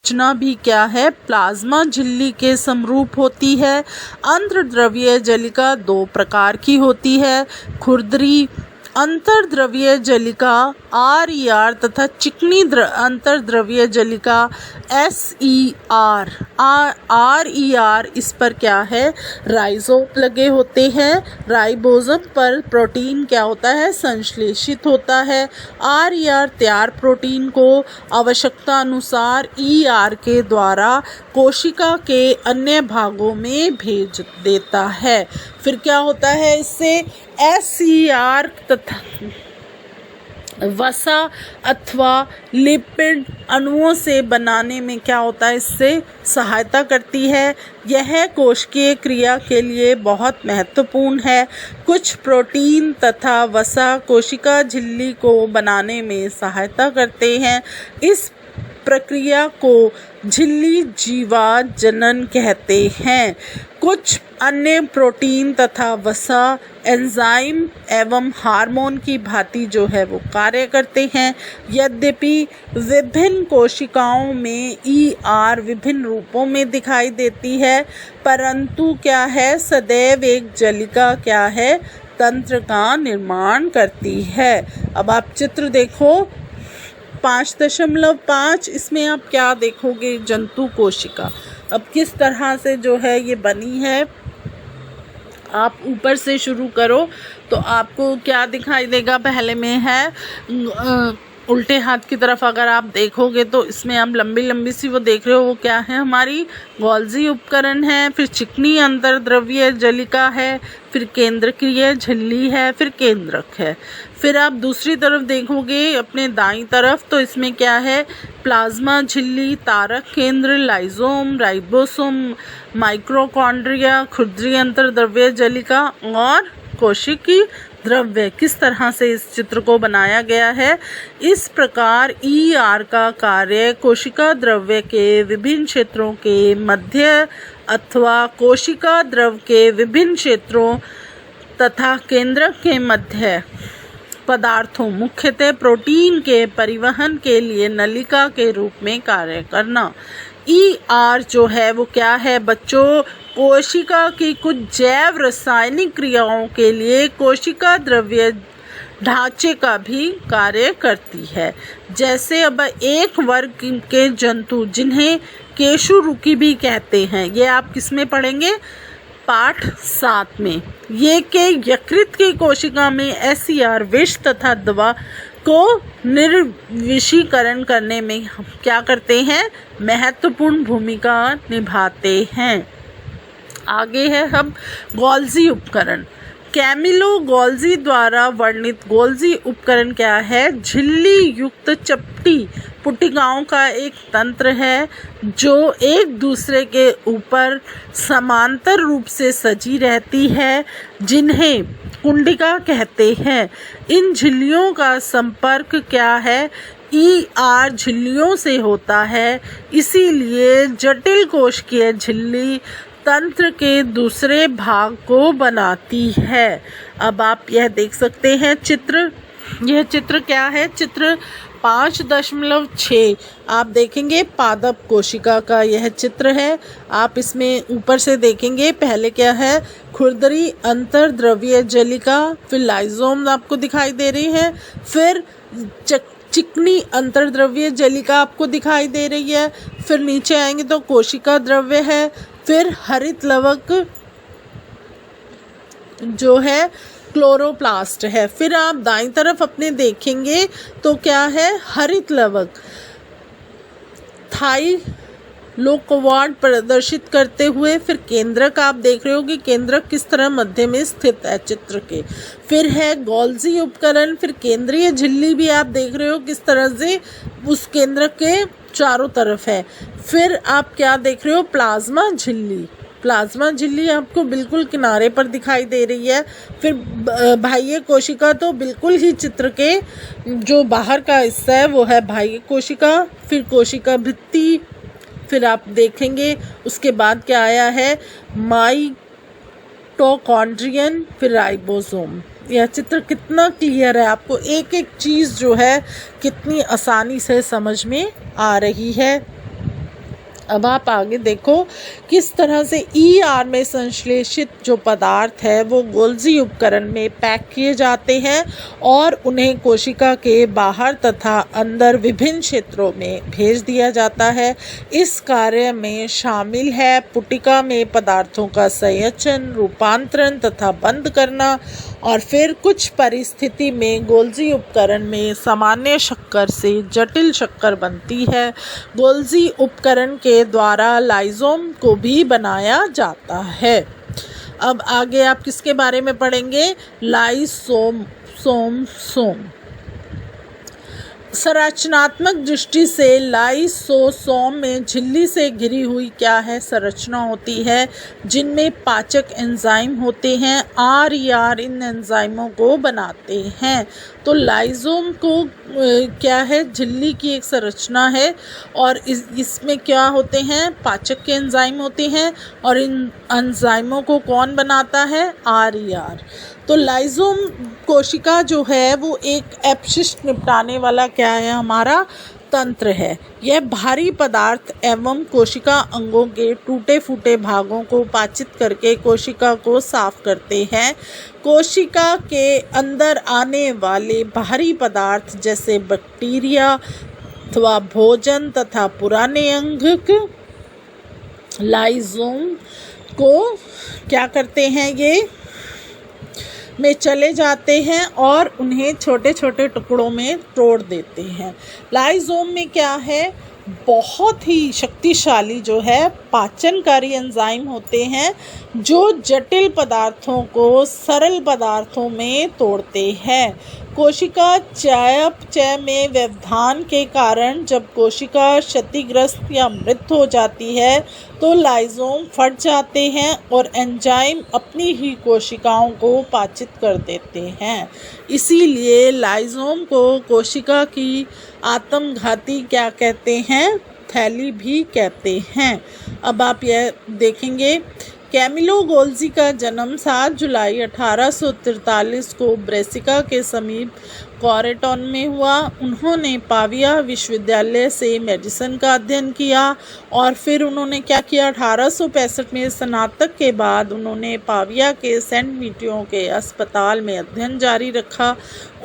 संरचना भी क्या है, प्लाज्मा झिल्ली के समरूप होती है। अंतर्द्रव्यीय जलिका दो प्रकार की होती है, खुरदरी अंतर्द्रव्यीय जलिका RER तथा चिकनी अंतर्द्रव्यीय जलिका SER। RER इस पर क्या है, राइजोम लगे होते हैं। राइबोसोम पर प्रोटीन क्या होता है, संश्लेषित होता है। RER तैयार प्रोटीन को आवश्यकता अनुसार ER के द्वारा कोशिका के अन्य भागों में भेज देता है। फिर क्या होता है, इससे SER तथा वसा अथवा लिपिड अणुओं से बनाने में क्या होता है, इससे सहायता करती है। यह कोशिकीय क्रिया के लिए बहुत महत्वपूर्ण है। कुछ प्रोटीन तथा वसा कोशिका झिल्ली को बनाने में सहायता करते हैं। इस प्रक्रिया को झिल्ली जीवा जनन कहते हैं। कुछ अन्य प्रोटीन तथा वसा एंजाइम एवं हार्मोन की भांति जो है वो कार्य करते हैं। यद्यपि विभिन्न कोशिकाओं में ER विभिन्न रूपों में दिखाई देती है, परंतु क्या है, सदैव एक जलिका क्या है, तंत्र का निर्माण करती है। अब आप चित्र देखो 5.5, इसमें आप क्या देखोगे, जंतु कोशिका। अब किस तरह से जो है ये बनी है, आप ऊपर से शुरू करो तो आपको क्या दिखाई देगा। पहले में है उल्टे हाथ की तरफ अगर आप देखोगे तो इसमें आप लंबी लंबी सी वो देख रहे हो, वो क्या है, हमारी गोल्जी उपकरण है। फिर चिकनी अंतर्द्रव्यीय जलिका है, फिर केंद्रकीय झिल्ली है, फिर केंद्रक है। फिर आप दूसरी तरफ देखोगे अपने दाईं तरफ तो इसमें क्या है, प्लाज्मा झिल्ली, तारक केंद्र, लाइजोम, राइबोसोम, माइक्रोकॉन्ड्रिया, खुरदरी अंतर्द्रव्यीय जलिका और कोशिकी द्रव्य। किस तरह से इस चित्र को बनाया गया है। इस प्रकार ER का कार्य कोशिका द्रव्य के विभिन्न क्षेत्रों के मध्य अथवा कोशिका द्रव के विभिन्न क्षेत्रों तथा केंद्रक के मध्य पदार्थों, मुख्यतः प्रोटीन के परिवहन के लिए नलिका के रूप में कार्य करना। ER जो है वो क्या है बच्चों, कोशिका की कुछ जैव रासायनिक क्रियाओं के लिए कोशिका द्रव्य ढांचे का भी कार्य करती है। जैसे अब एक वर्ग के जंतु जिन्हें केशुरुकी भी कहते हैं, ये आप किस में पढ़ेंगे, पाठ 7 में। ये के यकृत की कोशिका में SER विष तथा दवा को निर्विषीकरण करने में हम क्या करते हैं, महत्वपूर्ण भूमिका निभाते हैं। आगे है हम गोल्जी उपकरण। कैमिलो गोल्जी द्वारा वर्णित गोल्जी उपकरण क्या है, झिल्ली युक्त चपटी पुटिकाओं का एक तंत्र है जो एक दूसरे के ऊपर समांतर रूप से सजी रहती है, जिन्हें कुंडिका कहते हैं। इन झिल्लियों का संपर्क क्या है, ER झिल्लियों से होता है। इसीलिए जटिल कोशिकीय झिल्ली तंत्र के दूसरे भाग को बनाती है। अब आप यह देख सकते हैं चित्र, यह चित्र क्या है, चित्र 5.6 आप देखेंगे पादप कोशिका का यह चित्र है। आप इसमें ऊपर से देखेंगे, पहले क्या है, खुरदरी अंतर्द्रव्यीय जलिका, फिर लाइजोम आपको दिखाई दे रही है, फिर चिकनी अंतर्द्रव्यीय जलिका आपको दिखाई दे रही है, फिर नीचे आएंगे तो कोशिका द्रव्य है, फिर हरित लवक जो है क्लोरोप्लास्ट है। फिर आप दाईं तरफ अपने देखेंगे तो क्या है, हरित लवक थाइलोकोवाड प्रदर्शित करते हुए, फिर केंद्रक आप देख रहे हो कि केंद्रक किस तरह मध्य में स्थित है चित्र के। फिर है गोल्जी उपकरण, फिर केंद्रीय झिल्ली भी आप देख रहे हो किस तरह से उस केंद्रक के चारों तरफ है। फिर आप क्या देख रहे हो, प्लाज्मा झिल्ली। प्लाज्मा झिल्ली आपको बिल्कुल किनारे पर दिखाई दे रही है। फिर बाह्य कोशिका तो बिल्कुल ही चित्र के जो बाहर का हिस्सा है वो है बाह्य कोशिका, फिर कोशिका भित्ति, फिर आप देखेंगे उसके बाद क्या आया है, माइटोकॉन्ड्रियन, फिर राइबोसोम। यह चित्र कितना क्लियर है, आपको एक एक चीज़ जो है कितनी आसानी से समझ में आ रही है। अब आप आगे देखो किस तरह से ER में संश्लेषित जो पदार्थ है वो गोल्जी उपकरण में पैक किए जाते हैं और उन्हें कोशिका के बाहर तथा अंदर विभिन्न क्षेत्रों में भेज दिया जाता है। इस कार्य में शामिल है पुटिका में पदार्थों का संचयन, रूपांतरण तथा बंद करना और फिर कुछ परिस्थिति में गोल्जी उपकरण में सामान्य शक्कर से जटिल शक्कर बनती है। गोल्जी उपकरण के द्वारा लाइसोम को भी बनाया जाता है। अब आगे आप किसके बारे में पढ़ेंगे? लाइसोम। संरचनात्मक दृष्टि से लाइसोसोम में झिल्ली से घिरी हुई क्या है संरचना होती है, जिनमें पाचक एंजाइम होते हैं। RER इन एंजाइमों को बनाते हैं। तो लाइसोम को क्या है? झिल्ली की एक संरचना है और इसमें क्या होते हैं? पाचक के एंजाइम होते हैं और इन एंजाइमों को कौन बनाता है? RER। तो लाइसोम कोशिका जो है वो एक अपशिष्ट निपटाने वाला क्या है? हमारा तंत्र है। यह भारी पदार्थ एवं कोशिका अंगों के टूटे फूटे भागों को पाचित करके कोशिका को साफ करते हैं। कोशिका के अंदर आने वाले भारी पदार्थ जैसे बैक्टीरिया अथवा भोजन तथा पुराने अंग लाइसोम को क्या करते हैं? ये में चले जाते हैं और उन्हें छोटे छोटे टुकड़ों में तोड़ देते हैं। लाइसोम में क्या है? बहुत ही शक्तिशाली जो है पाचनकारी एंजाइम होते हैं जो जटिल पदार्थों को सरल पदार्थों में तोड़ते हैं। कोशिका चयापचय में व्यवधान के कारण जब कोशिका क्षतिग्रस्त या मृत हो जाती है तो लाइसोम फट जाते हैं और एंजाइम अपनी ही कोशिकाओं को पाचित कर देते हैं। इसीलिए लाइसोम को कोशिका की आत्मघाती क्या कहते हैं? थैली भी कहते हैं। अब आप यह देखेंगे कैमिलो गोल्जी का जन्म 7 जुलाई 1843 को ब्रेसिका के समीप कॉरेटॉन में हुआ। उन्होंने पाविया विश्वविद्यालय से मेडिसिन का अध्ययन किया और फिर उन्होंने क्या किया? 1865 में स्नातक के बाद उन्होंने पाविया के सेंट मीटियो के अस्पताल में अध्ययन जारी रखा।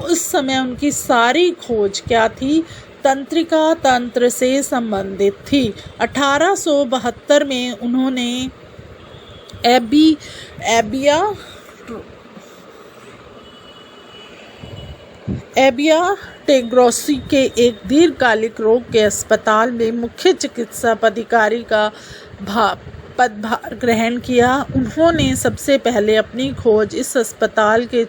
उस समय उनकी सारी खोज क्या थी? तंत्रिका तंत्र से संबंधित थी। 1872 में उन्होंने एबिया टेग्रोसी के एक दीर्घकालिक रोग के अस्पताल में मुख्य चिकित्सा अधिकारी का पदभार ग्रहण किया। उन्होंने सबसे पहले अपनी खोज इस अस्पताल के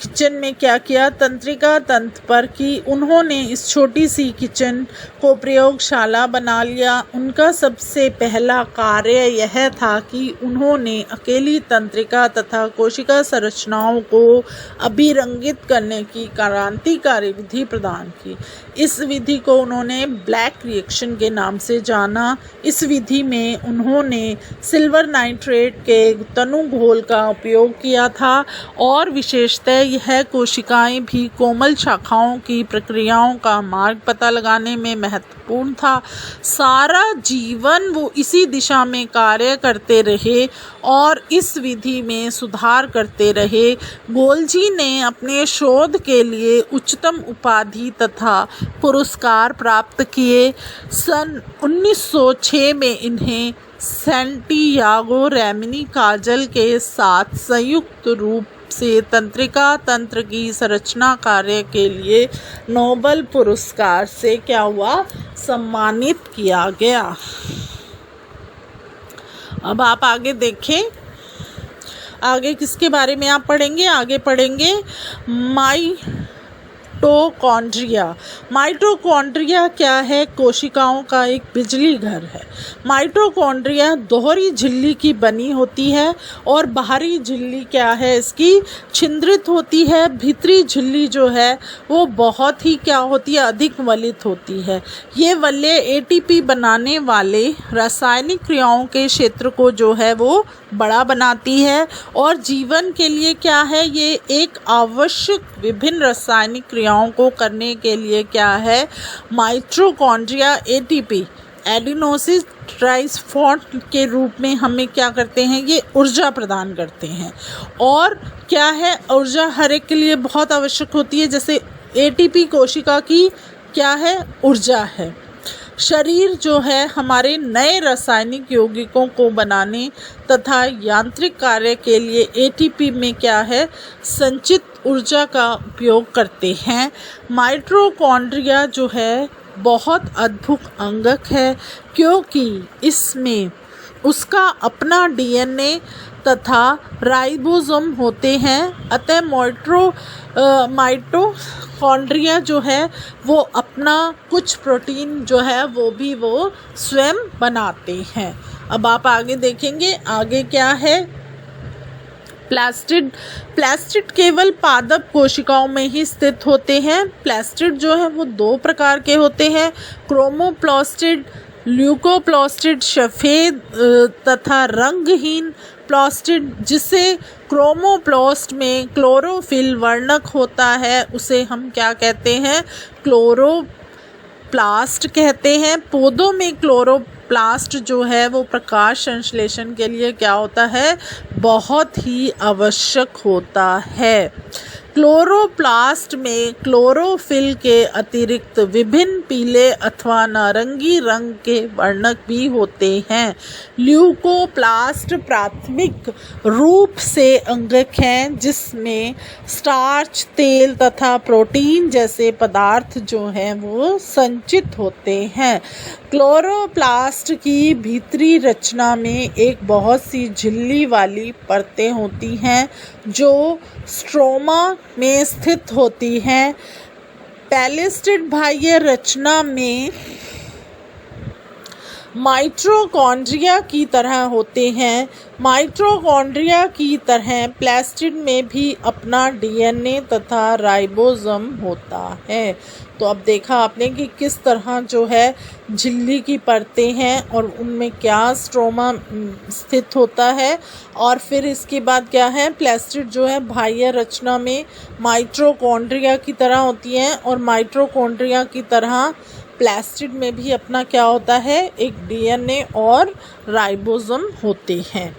किचन में क्या किया? तंत्रिका तंत्र पर की। उन्होंने इस छोटी सी किचन को प्रयोगशाला बना लिया। उनका सबसे पहला कार्य यह था कि उन्होंने अकेली तंत्रिका तथा कोशिका संरचनाओं को अभिरंगित करने की क्रांतिकारी विधि प्रदान की। इस विधि को उन्होंने ब्लैक रिएक्शन के नाम से जाना। इस विधि में उन्होंने सिल्वर नाइट्रेट के तनु घोल का उपयोग किया था और विशेषतः यह कोशिकाएं भी कोमल शाखाओं की प्रक्रियाओं का मार्ग पता लगाने में महत्वपूर्ण था। सारा जीवन वो इसी दिशा में कार्य करते रहे और इस विधि में सुधार करते रहे। गोल्जी ने अपने शोध के लिए उच्चतम उपाधि तथा पुरस्कार प्राप्त किए। सन 1906 में इन्हें सैंटियागो रेमिनी काजल के साथ संयुक्त रूप से तंत्रिका तंत्र की संरचना कार्य के लिए नोबेल पुरस्कार से क्या हुआ? सम्मानित किया गया। अब आप आगे देखें, आगे किसके बारे में आप पढ़ेंगे? आगे पढ़ेंगे माइटोकॉन्ड्रिया क्या है? कोशिकाओं का एक बिजली घर है। माइटोकॉन्ड्रिया दोहरी झिल्ली की बनी होती है और बाहरी झिल्ली क्या है? इसकी छिद्रित होती है। भीतरी झिल्ली जो है वो बहुत ही क्या होती है? अधिक वलित होती है। ये वलय ATP बनाने वाले रासायनिक क्रियाओं के क्षेत्र को जो है वो बड़ा बनाती है और जीवन के लिए क्या है? ये एक आवश्यक विभिन्न रासायनिक क्रियाओं को करने के लिए क्या है? माइटोकॉन्ड्रिया ATP एडिनोसिस ट्राइफॉस्फेट के रूप में हमें क्या करते हैं, ये ऊर्जा प्रदान करते हैं। और क्या है, ऊर्जा हर एक के लिए बहुत आवश्यक होती है। जैसे एटीपी कोशिका की क्या है, ऊर्जा है। शरीर जो है हमारे नए रासायनिक यौगिकों को बनाने तथा यांत्रिक कार्य के लिए एटीपी में क्या है, संचित ऊर्जा का उपयोग करते हैं। माइटोकॉन्ड्रिया जो है बहुत अद्भुत अंगक है, क्योंकि इसमें उसका अपना डीएनए तथा राइबोसोम होते हैं। अतः माइटोकॉन्ड्रिया जो है वो अपना कुछ प्रोटीन जो है वो स्वयं बनाते हैं। अब आप आगे देखेंगे, आगे क्या है, प्लास्टिड केवल पादप कोशिकाओं में ही स्थित होते हैं। प्लास्टिड जो है वो दो प्रकार के होते हैं, क्रोमोप्लास्टिड, ल्यूकोप्लास्टिड, सफ़ेद तथा रंगहीन प्लास्टिड। जिसे क्रोमोप्लास्ट में क्लोरोफिल वर्णक होता है उसे हम क्या कहते हैं, क्लोरोप्लास्ट कहते हैं। पौधों में क्लोरोप्लास्ट जो है वो प्रकाश संश्लेषण के लिए क्या होता है, बहुत ही आवश्यक होता है। क्लोरोप्लास्ट में क्लोरोफिल के अतिरिक्त विभिन्न पीले अथवा नारंगी रंग के वर्णक भी होते हैं। ल्यूकोप्लास्ट प्राथमिक रूप से अंगक हैं, जिसमें स्टार्च, तेल तथा प्रोटीन जैसे पदार्थ जो हैं वो संचित होते हैं। क्लोरोप्लास्ट की भीतरी रचना में एक बहुत सी झिल्ली वाली परतें होती हैं जो स्ट्रोमा में स्थित होती हैं। प्लास्टिड बाह्य रचना में माइटोकॉन्ड्रिया की तरह होते हैं। माइटोकॉन्ड्रिया की तरह प्लास्टिड में भी अपना डीएनए तथा राइबोसोम होता है। तो अब देखा आपने कि किस तरह जो है झिल्ली की परतें हैं और उनमें क्या स्ट्रोमा स्थित होता है। और फिर इसके बाद क्या है, प्लास्टिड जो है बाह्य रचना में माइटोकॉन्ड्रिया की तरह होती हैं और माइटोकॉन्ड्रिया की तरह प्लास्टिड में भी अपना क्या होता है, एक डीएनए और राइबोसोम होते हैं।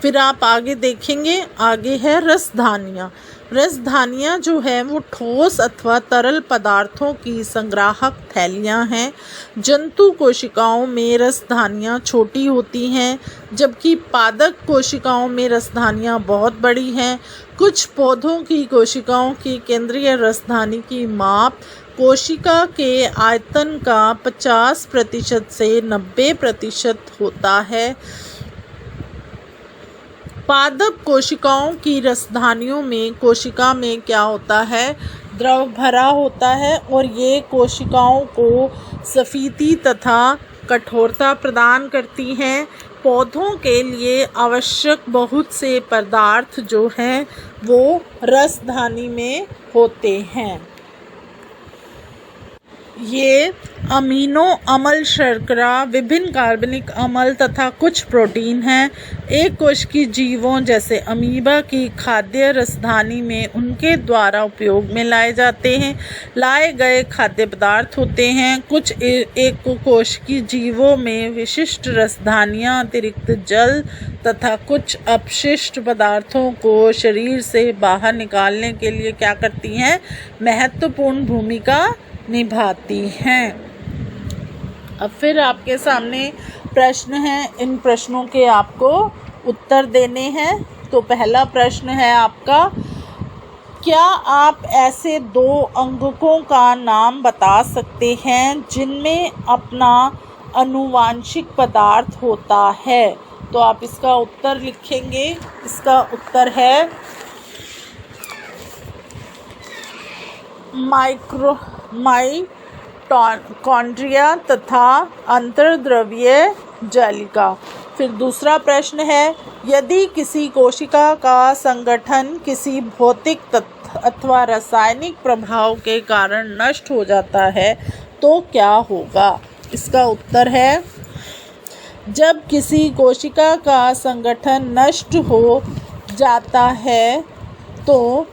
फिर आप आगे देखेंगे, आगे है रसधानियाँ। रसधानियाँ जो है वो ठोस अथवा तरल पदार्थों की संग्राहक थैलियाँ हैं। जंतु कोशिकाओं में रसधानियाँ छोटी होती हैं, जबकि पादप कोशिकाओं में रसधानियाँ बहुत बड़ी हैं। कुछ पौधों की कोशिकाओं की केंद्रीय रसधानी की माप कोशिका के आयतन का 50% से 90% होता है। पादप कोशिकाओं की रसधानियों में कोशिका में क्या होता है, द्रव भरा होता है और ये कोशिकाओं को सफेदी तथा कठोरता प्रदान करती हैं। पौधों के लिए आवश्यक बहुत से पदार्थ जो हैं वो रसधानी में होते हैं। ये अमीनो अम्ल, शर्करा, विभिन्न कार्बनिक अम्ल तथा कुछ प्रोटीन हैं। एक कोशिकीय जीवों जैसे अमीबा की खाद्य रसधानी में उनके द्वारा उपयोग में लाए जाते हैं लाए गए खाद्य पदार्थ होते हैं। कुछ एक कोशिकीय जीवों में विशिष्ट रसधानियाँ अतिरिक्त जल तथा कुछ अपशिष्ट पदार्थों को शरीर से बाहर निकालने के लिए क्या करती हैं, महत्वपूर्ण भूमिका निभाती हैं। अब फिर आपके सामने प्रश्न हैं, इन प्रश्नों के आपको उत्तर देने हैं। तो पहला प्रश्न है आपका, क्या आप ऐसे 2 अंगकों का नाम बता सकते हैं जिनमें अपना आनुवांशिक पदार्थ होता है। तो आप इसका उत्तर लिखेंगे। इसका उत्तर है माइटोकॉन्ड्रिया तथा अंतर्द्रव्यीय जालिका। फिर दूसरा प्रश्न है, यदि किसी कोशिका का संगठन किसी भौतिक अथवा रासायनिक प्रभाव के कारण नष्ट हो जाता है तो क्या होगा। इसका उत्तर है, जब किसी कोशिका का संगठन नष्ट हो जाता है तो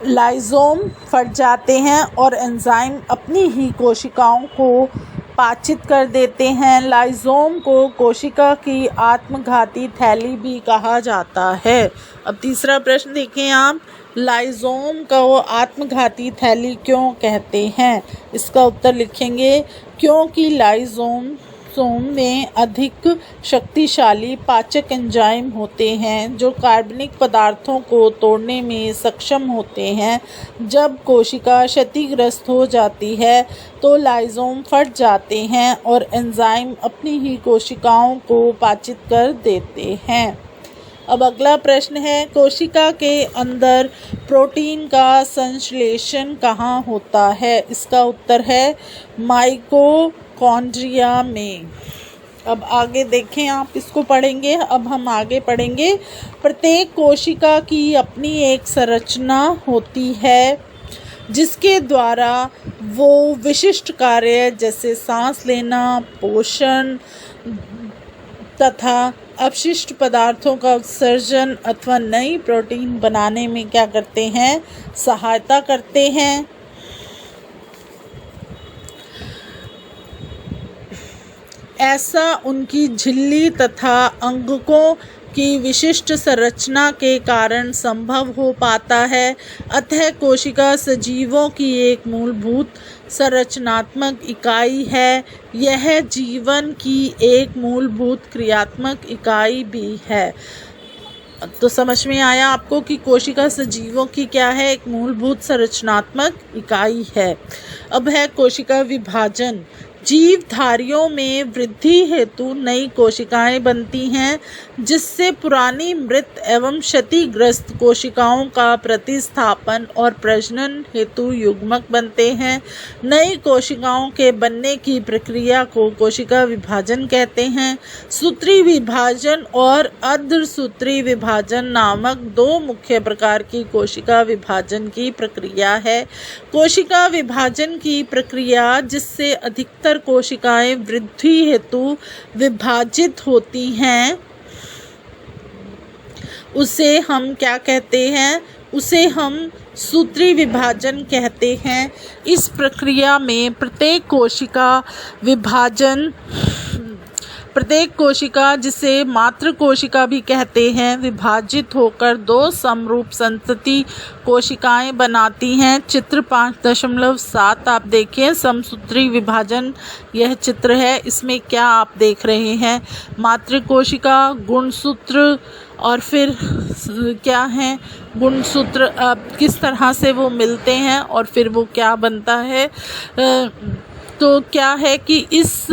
लाइजोम फट जाते हैं और एंजाइम अपनी ही कोशिकाओं को पाचित कर देते हैं। लाइजोम को कोशिका की आत्मघाती थैली भी कहा जाता है। अब तीसरा प्रश्न देखें आप, लाइजोम को आत्मघाती थैली क्यों कहते हैं? इसका उत्तर लिखेंगे क्योंकि लाइजोम में अधिक शक्तिशाली पाचक एंजाइम होते हैं जो कार्बनिक पदार्थों को तोड़ने में सक्षम होते हैं। जब कोशिका क्षतिग्रस्त हो जाती है तो लाइजोम फट जाते हैं और एंजाइम अपनी ही कोशिकाओं को पाचित कर देते हैं। अब अगला प्रश्न है, कोशिका के अंदर प्रोटीन का संश्लेषण कहाँ होता है? इसका उत्तर है माइटोकॉन्ड्रिया में। अब आगे देखें, आप इसको पढ़ेंगे। अब हम आगे पढ़ेंगे, प्रत्येक कोशिका की अपनी एक संरचना होती है जिसके द्वारा वो विशिष्ट कार्य जैसे सांस लेना, पोषण तथा अपशिष्ट पदार्थों का उत्सर्जन अथवा नई प्रोटीन बनाने में क्या करते हैं? सहायता करते हैं। ऐसा उनकी झिल्ली तथा अंगकों की विशिष्ट संरचना के कारण संभव हो पाता है। अतः कोशिका सजीवों की एक मूलभूत संरचनात्मक इकाई है। यह जीवन की एक मूलभूत क्रियात्मक इकाई भी है। तो समझ में आया आपको कि कोशिका सजीवों की क्या है? एक मूलभूत संरचनात्मक इकाई है। अब है कोशिका विभाजन। जीवधारियों में वृद्धि हेतु नई कोशिकाएं बनती हैं जिससे पुरानी मृत एवं क्षतिग्रस्त कोशिकाओं का प्रतिस्थापन और प्रजनन हेतु युग्मक बनते हैं। नई कोशिकाओं के बनने की प्रक्रिया को कोशिका विभाजन कहते हैं। सूत्री विभाजन और अर्धसूत्री विभाजन नामक दो मुख्य प्रकार की कोशिका विभाजन की प्रक्रिया है। कोशिका विभाजन की प्रक्रिया जिससे अधिकतर कोशिकाएं वृद्धि हेतु विभाजित होती हैं उसे हम क्या कहते हैं? उसे हम सूत्री विभाजन कहते हैं। इस प्रक्रिया में प्रत्येक कोशिका जिसे मातृ कोशिका भी कहते हैं विभाजित होकर दो समरूप संतति कोशिकाएं बनाती हैं। चित्र 5.7 आप देखें, समसूत्री विभाजन यह चित्र है। इसमें क्या आप देख रहे हैं? मातृ कोशिका, गुणसूत्र और फिर क्या है गुणसूत्र, किस तरह से वो मिलते हैं और फिर वो क्या बनता है। तो क्या है कि इस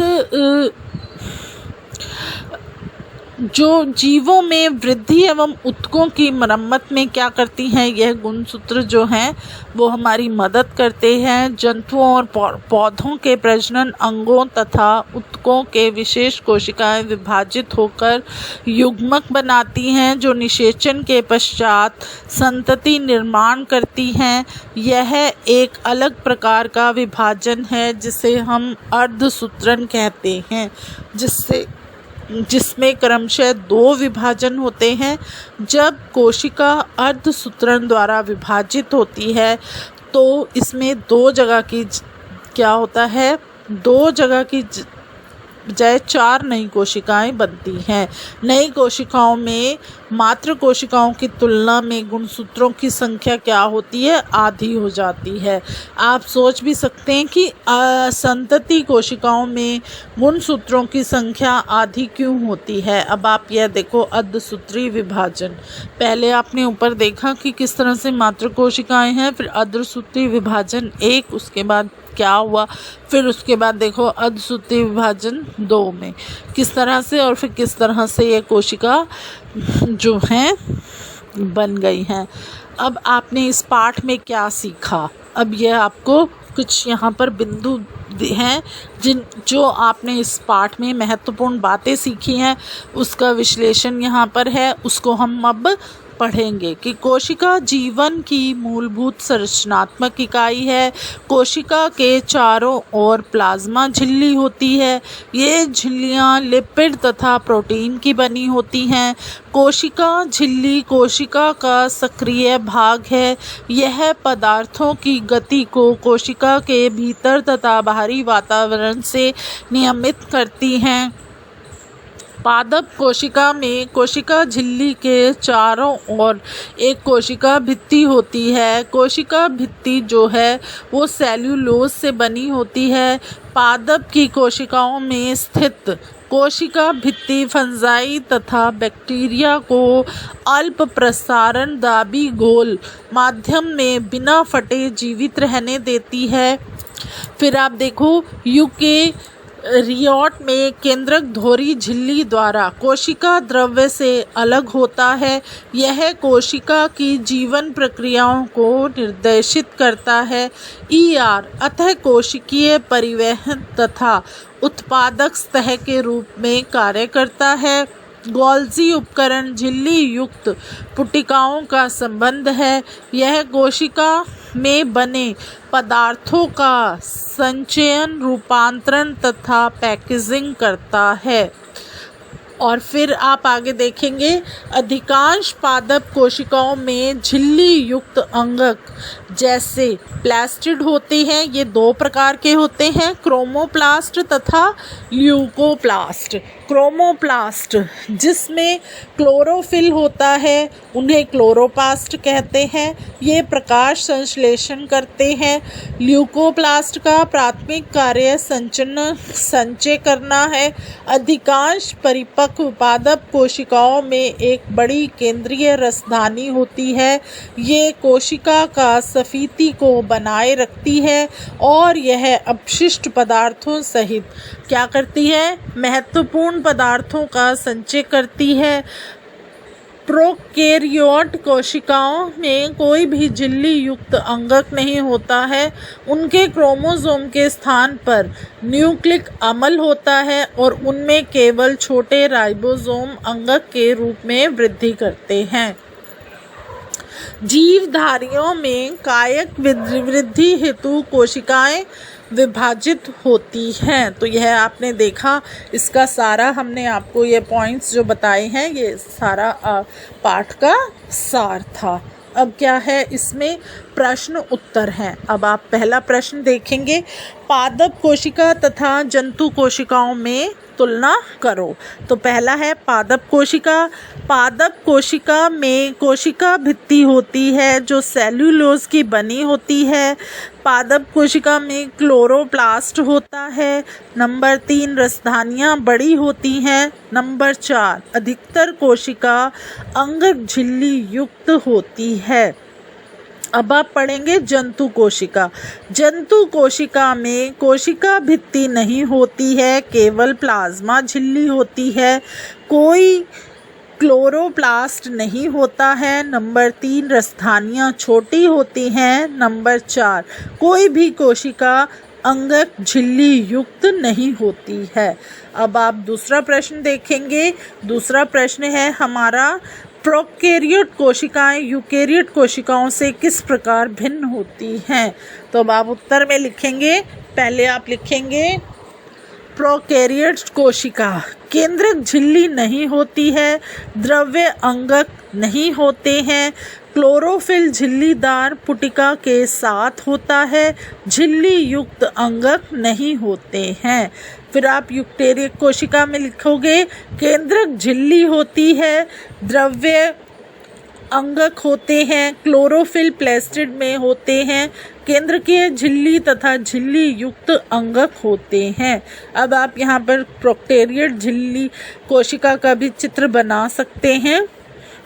जो जीवों में वृद्धि एवं ऊतकों की मरम्मत में क्या करती हैं, यह गुणसूत्र जो हैं वो हमारी मदद करते हैं। जंतुओं और पौधों के प्रजनन अंगों तथा ऊतकों के विशेष कोशिकाएं विभाजित होकर युग्मक बनाती हैं जो निषेचन के पश्चात संतति निर्माण करती हैं। यह एक अलग प्रकार का विभाजन है जिसे हम अर्धसूत्रण कहते हैं, जिसमें क्रमशः दो विभाजन होते हैं। जब कोशिका अर्धसूत्रण द्वारा विभाजित होती है तो इसमें दो जगह की क्या होता है? दो जगह की बजाय 4 नई कोशिकाएं बनती हैं। नई कोशिकाओं में मातृ कोशिकाओं की तुलना में गुणसूत्रों की संख्या क्या होती है? आधी हो जाती है। आप सोच भी सकते हैं कि संतति कोशिकाओं में गुणसूत्रों की संख्या आधी क्यों होती है। अब आप यह देखो, अर्धसूत्री विभाजन, पहले आपने ऊपर देखा कि किस तरह से मातृ कोशिकाएं हैं, फिर अर्धसूत्री विभाजन 1, उसके बाद क्या हुआ, फिर उसके बाद देखो अर्धसूत्री विभाजन 2 में किस तरह से, और फिर किस तरह से ये कोशिका जो हैं बन गई हैं। अब आपने इस पाठ में क्या सीखा? अब यह आपको कुछ यहाँ पर बिंदु हैं जो आपने इस पाठ में महत्वपूर्ण बातें सीखी हैं, उसका विश्लेषण यहाँ पर है, उसको हम अब पढ़ेंगे कि कोशिका जीवन की मूलभूत संरचनात्मक इकाई है। कोशिका के चारों ओर प्लाज्मा झिल्ली होती है। ये झिल्लियाँ लिपिड तथा प्रोटीन की बनी होती हैं। कोशिका झिल्ली कोशिका का सक्रिय भाग है। यह पदार्थों की गति को कोशिका के भीतर तथा बाहरी वातावरण से नियमित करती हैं। पादप कोशिका में कोशिका झिल्ली के चारों ओर एक कोशिका भित्ति होती है। कोशिका भित्ति जो है वो सेल्यूलोज से बनी होती है। पादप की कोशिकाओं में स्थित कोशिका भित्ति फंजाई तथा बैक्टीरिया को अल्प प्रसारण दाबी घोल माध्यम में बिना फटे जीवित रहने देती है। फिर आप देखो यूकेरियोट में केंद्रक धोरी झिल्ली द्वारा कोशिका द्रव्य से अलग होता है। यह कोशिका की जीवन प्रक्रियाओं को निर्देशित करता है। ईआर अतः कोशिकीय परिवहन तथा उत्पादक सतह के रूप में कार्य करता है। गोल्जी उपकरण झिल्ली युक्त पुटिकाओं का संबंध है। यह कोशिका में बने पदार्थों का संचयन, रूपांतरण तथा पैकेजिंग करता है। और फिर आप आगे देखेंगे अधिकांश पादप कोशिकाओं में झिल्ली युक्त अंगक जैसे प्लास्टिड होते हैं। ये दो प्रकार के होते हैं, क्रोमोप्लास्ट तथा ल्यूकोप्लास्ट। क्रोमोप्लास्ट जिसमें क्लोरोफिल होता है उन्हें क्लोरोप्लास्ट कहते हैं। ये प्रकाश संश्लेषण करते हैं। ल्यूकोप्लास्ट का प्राथमिक कार्य संचय करना है। अधिकांश परिपक्व पादप कोशिकाओं में एक बड़ी केंद्रीय रसधानी होती है। ये कोशिका का सफीती को बनाए रखती है और यह अपशिष्ट पदार्थों सहित क्या करती है, महत्वपूर्ण पदार्थों का संचय करती है। प्रोकैरियोट कोशिकाओं में कोई भी झिल्ली युक्त अंगक नहीं होता है। उनके क्रोमोसोम के स्थान पर न्यूक्लिक अम्ल होता है और उनमें केवल छोटे राइबोसोम अंगक के रूप में वृद्धि करते हैं। जीवधारियों में कायक वृद्धि हेतु कोशिकाएं विभाजित होती हैं। तो यह आपने देखा, इसका सारा हमने आपको ये पॉइंट्स जो बताए हैं ये सारा पाठ का सार था। अब क्या है, इसमें प्रश्न उत्तर हैं। अब आप पहला प्रश्न देखेंगे, पादप कोशिका तथा जंतु कोशिकाओं में तुलना करो। तो पहला है पादप कोशिका। पादप कोशिका में कोशिका भित्ति होती है जो सेल्यूलोज की बनी होती है। पादप कोशिका में क्लोरोप्लास्ट होता है। नंबर 3 रसधानियाँ बड़ी होती हैं। नंबर 4 अधिकतर कोशिका अंगक झिल्ली युक्त होती है। अब आप पढ़ेंगे जंतु कोशिका। जंतु कोशिका में कोशिका भित्ति नहीं होती है, केवल प्लाज्मा झिल्ली होती है। कोई क्लोरोप्लास्ट नहीं होता है। नंबर 3 रसधानियाँ छोटी होती हैं। नंबर 4 कोई भी कोशिका अंगक झिल्ली युक्त नहीं होती है। अब आप दूसरा प्रश्न देखेंगे। दूसरा प्रश्न है हमारा, प्रोकैरियोट कोशिकाएं यूकेरियोट कोशिकाओं से किस प्रकार भिन्न होती हैं। तो अब आप उत्तर में लिखेंगे, पहले आप लिखेंगे प्रोकैरियोट कोशिका केंद्रक झिल्ली नहीं होती है, द्रव्य अंगक नहीं होते हैं, क्लोरोफिल झिल्लीदार पुटिका के साथ होता है, झिल्ली युक्त अंगक नहीं होते हैं। फिर आप यूकेरियोट कोशिका में लिखोगे केंद्रक झिल्ली होती है, द्रव्य अंगक होते हैं, क्लोरोफिल प्लास्टिड में होते हैं, केंद्रकीय झिल्ली तथा झिल्ली युक्त अंगक होते हैं। अब आप यहाँ पर प्रोकैरियोट झिल्ली कोशिका का भी चित्र बना सकते हैं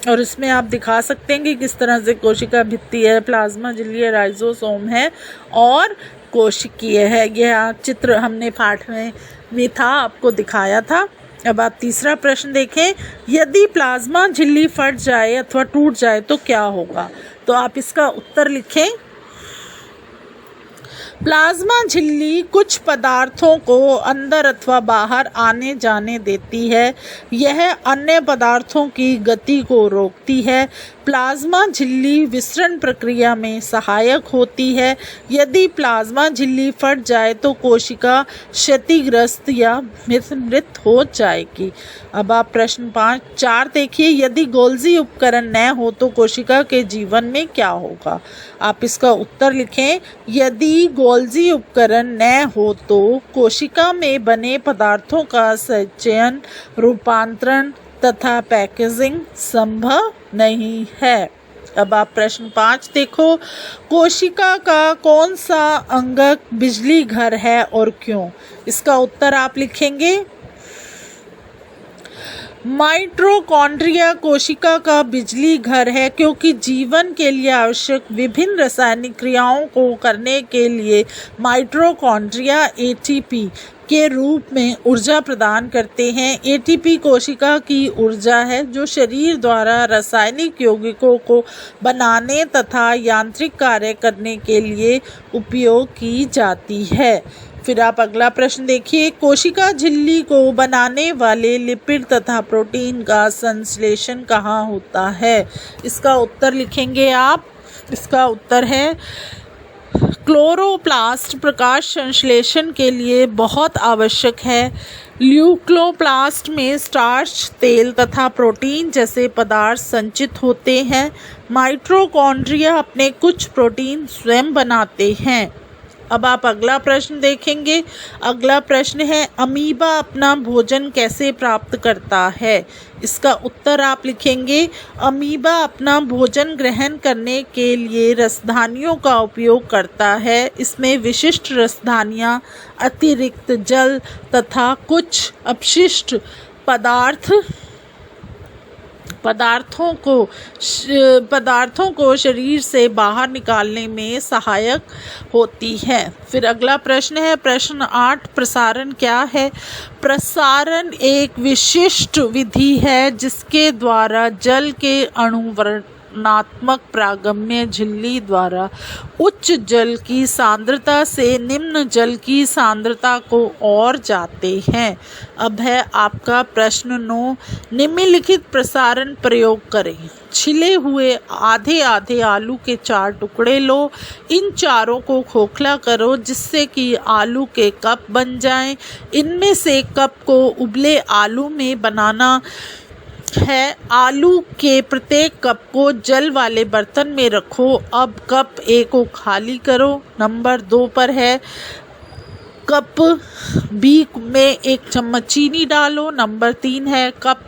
और इसमें आप दिखा सकते हैं कि किस तरह से कोशिका भित्ति है, प्लाज्मा झिल्ली है, राइजोसोम है और कोशिकीय है। यह चित्र हमने पाठ में भी था, आपको दिखाया था। अब आप तीसरा प्रश्न देखें, यदि प्लाज्मा झिल्ली फट जाए अथवा टूट जाए तो क्या होगा। तो आप इसका उत्तर लिखें, प्लाज्मा झिल्ली कुछ पदार्थों को अंदर अथवा बाहर आने जाने देती है। यह अन्य पदार्थों की गति को रोकती है। प्लाज्मा झिल्ली विसरण प्रक्रिया में सहायक होती है। यदि प्लाज्मा झिल्ली फट जाए तो कोशिका क्षतिग्रस्त या मृत हो जाएगी। अब आप प्रश्न 4 देखिए, यदि गोल्जी उपकरण न हो तो कोशिका के जीवन में क्या होगा? आप इसका उत्तर लिखें। यदि गोल्जी उपकरण न हो तो कोशिका में बने पदार्थों का संचयन, रूपांतरण तथा पैकेजिंग संभव नहीं है। अब आप प्रश्न 5 देखो, कोशिका का कौन सा अंगक बिजली घर है और क्यों? इसका उत्तर आप लिखेंगे। माइटोकॉन्ड्रिया कोशिका का बिजली घर है क्योंकि जीवन के लिए आवश्यक विभिन्न रासायनिक क्रियाओं को करने के लिए माइटोकॉन्ड्रिया एटीपी के रूप में ऊर्जा प्रदान करते हैं। एटीपी कोशिका की ऊर्जा है जो शरीर द्वारा रासायनिक यौगिकों को बनाने तथा यांत्रिक कार्य करने के लिए उपयोग की जाती है। फिर आप अगला प्रश्न देखिए, कोशिका झिल्ली को बनाने वाले लिपिड तथा प्रोटीन का संश्लेषण कहाँ होता है? इसका उत्तर लिखेंगे आप। इसका उत्तर है क्लोरोप्लास्ट। प्रकाश संश्लेषण के लिए बहुत आवश्यक है। ल्यूकोप्लास्ट में स्टार्च, तेल तथा प्रोटीन जैसे पदार्थ संचित होते हैं। माइटोकॉन्ड्रिया अपने कुछ प्रोटीन स्वयं बनाते हैं। अब आप अगला प्रश्न देखेंगे। अगला प्रश्न है, अमीबा अपना भोजन कैसे प्राप्त करता है? इसका उत्तर आप लिखेंगे। अमीबा अपना भोजन ग्रहण करने के लिए रसधानियों का उपयोग करता है। इसमें विशिष्ट रसधानियाँ, अतिरिक्त जल तथा कुछ अपशिष्ट पदार्थों को शरीर से बाहर निकालने में सहायक होती है। फिर अगला प्रश्न है प्रश्न 8, प्रसारण क्या है? प्रसारण एक विशिष्ट विधि है जिसके द्वारा जल के अणु वर्णात्मक प्रागम्य झिल्ली द्वारा उच्च जल की सांद्रता से निम्न जल की सांद्रता को और जाते हैं। अब है आपका प्रश्न 9, निम्नलिखित प्रसारण प्रयोग करें। छिले हुए आधे आधे आलू के 4 टुकड़े लो। इन चारों को खोखला करो जिससे कि आलू के कप बन जाएं। इनमें से कप को उबले आलू में बनाना है। आलू के प्रत्येक कप को जल वाले बर्तन में रखो। अब कप A को खाली करो। नंबर 2 पर है, कप B में 1 चम्मच चीनी डालो। नंबर 3 है, कप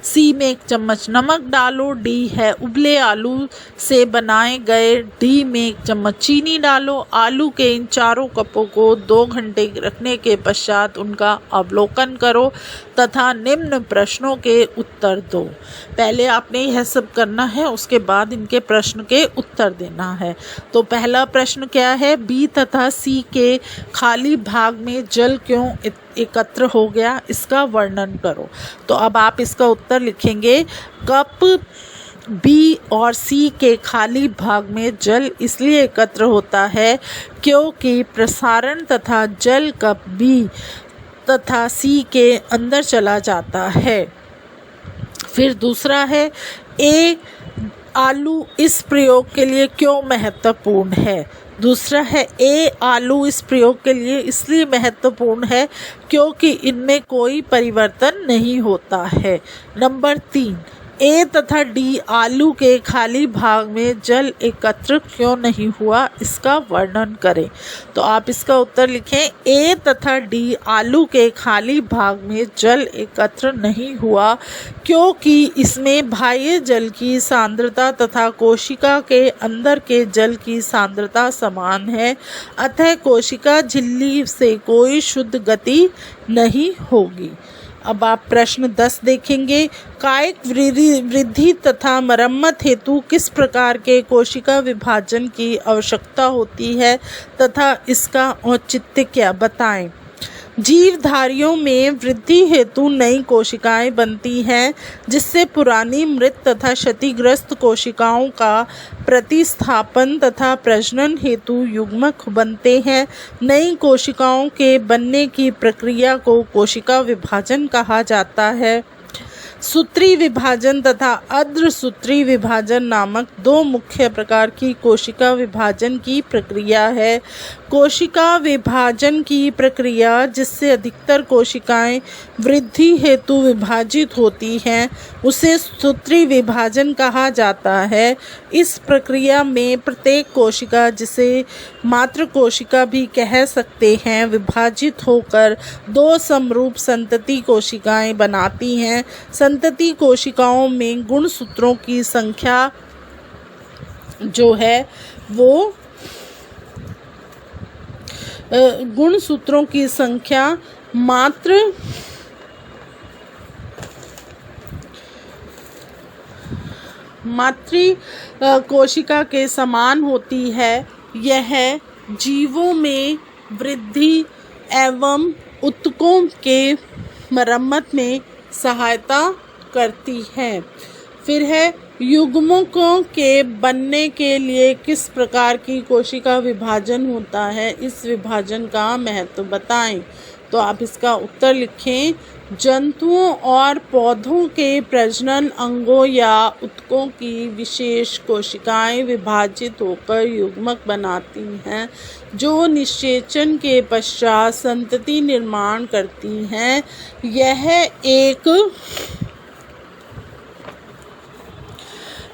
C में 1 चम्मच नमक डालो। D है, उबले आलू से बनाए गए D में 1 चम्मच चीनी डालो। आलू के इन चारों कपों को 2 घंटे रखने के पश्चात उनका अवलोकन करो तथा निम्न प्रश्नों के उत्तर दो। पहले आपने यह सब करना है, उसके बाद इनके प्रश्न के उत्तर देना है। तो पहला प्रश्न क्या है? B तथा C के खाली भाग में जल क्यों एकत्र हो गया? इसका वर्णन करो। तो अब आप इसका उत्तर लिखेंगे। कप B और C के खाली भाग में जल इसलिए एकत्र होता है क्योंकि प्रसारण तथा जल कप B तथा C के अंदर चला जाता है। फिर दूसरा है, A आलू इस प्रयोग के लिए क्यों महत्वपूर्ण है? दूसरा है, A आलू इस प्रयोग के लिए इसलिए महत्वपूर्ण है क्योंकि इनमें कोई परिवर्तन नहीं होता है। नंबर 3, A तथा D आलू के खाली भाग में जल एकत्र क्यों नहीं हुआ? इसका वर्णन करें। तो आप इसका उत्तर लिखें। A तथा D आलू के खाली भाग में जल एकत्र नहीं हुआ क्योंकि इसमें बाह्य जल की सांद्रता तथा कोशिका के अंदर के जल की सांद्रता समान है, अतः कोशिका झिल्ली से कोई शुद्ध गति नहीं होगी। अब आप प्रश्न 10 देखेंगे। कायिक वृद्धि तथा मरम्मत हेतु किस प्रकार के कोशिका विभाजन की आवश्यकता होती है तथा इसका औचित्य क्या? बताएं। जीवधारियों में वृद्धि हेतु नई कोशिकाएं बनती हैं, जिससे पुरानी मृत तथा क्षतिग्रस्त कोशिकाओं का प्रतिस्थापन तथा प्रजनन हेतु युग्मक बनते हैं। नई कोशिकाओं के बनने की प्रक्रिया को कोशिका विभाजन कहा जाता है। सूत्री विभाजन तथा अर्धसूत्री विभाजन नामक दो मुख्य प्रकार की कोशिका विभाजन की प्रक्रिया है। कोशिका विभाजन की प्रक्रिया जिससे अधिकतर कोशिकाएं वृद्धि हेतु विभाजित होती हैं, उसे सूत्री विभाजन कहा जाता है। इस प्रक्रिया में प्रत्येक कोशिका, जिसे मात्र कोशिका भी कह सकते हैं, विभाजित होकर दो समरूप संतति कोशिकाएं बनाती हैं। संतति कोशिकाओं में गुणसूत्रों की संख्या जो है वो गुणसूत्रों की संख्या मात्र कोशिका के समान होती है। यह जीवों में वृद्धि एवं ऊतकों के मरम्मत में सहायता करती है। फिर है युग्मकों के बनने के लिए किस प्रकार की कोशिका विभाजन होता है, इस विभाजन का महत्व बताएं। तो आप इसका उत्तर लिखें। जंतुओं और पौधों के प्रजनन अंगों या ऊतकों की विशेष कोशिकाएं विभाजित होकर युग्मक बनाती हैं, जो निषेचन के पश्चात संतति निर्माण करती हैं।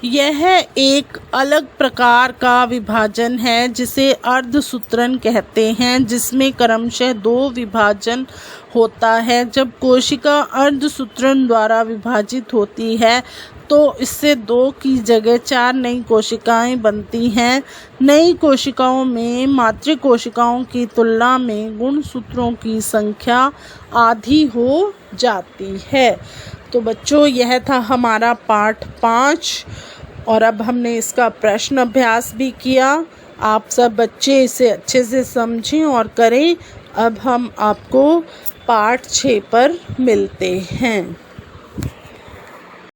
यह एक अलग प्रकार का विभाजन है जिसे अर्धसूत्रण कहते हैं, जिसमें क्रमशः दो विभाजन होता है। जब कोशिका अर्धसूत्रण द्वारा विभाजित होती है तो इससे दो की जगह चार नई कोशिकाएं बनती हैं। नई कोशिकाओं में मातृ कोशिकाओं की तुलना में गुणसूत्रों की संख्या आधी हो जाती है। तो बच्चों, यह था हमारा पाठ 5 और अब हमने इसका प्रश्न अभ्यास भी किया। आप सब बच्चे इसे अच्छे से समझें और करें। अब हम आपको पाठ 6 पर मिलते हैं।